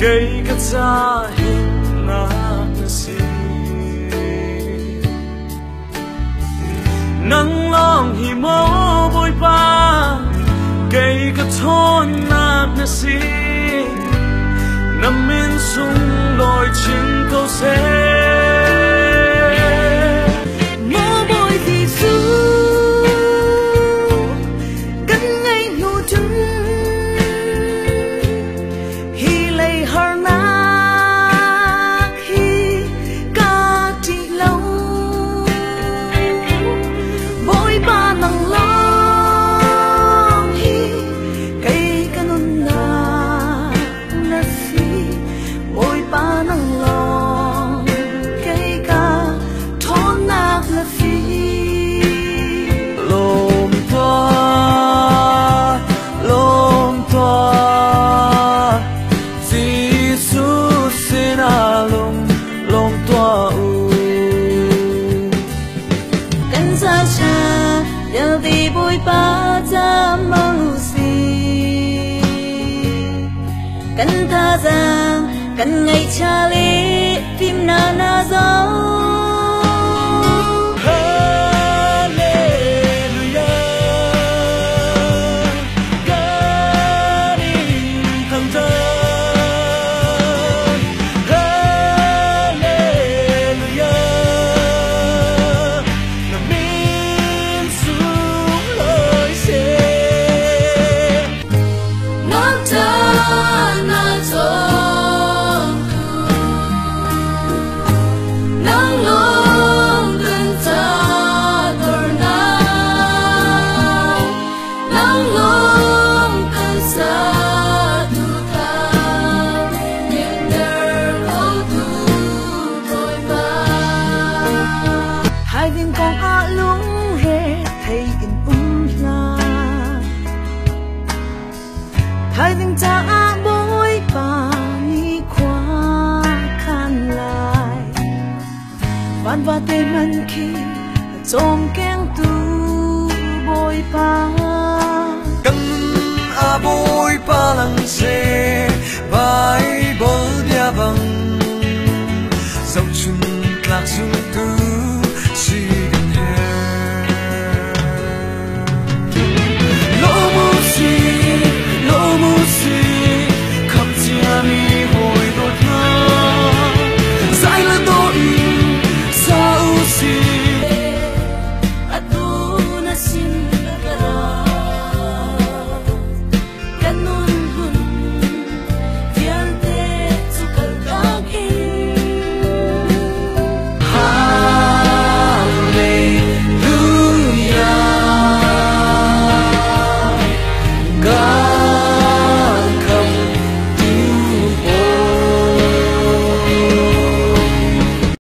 Cây cắt ra hình nát si nắng long hi mô bôi ba cây cắt thôn nát si nằm bên sông lội trên câu xe Kan tha rằng kan ngày cha lý phim na na gió hai tiếng cha bối bà đi qua khăn lại van và tên mình khi trộm keng tu bối bà cần bối bà lăng xe vai bờ nhà bằng dòng chun lạc dung tu si gần hè lỗ mu si khắp chia mi hồi đột ngột giải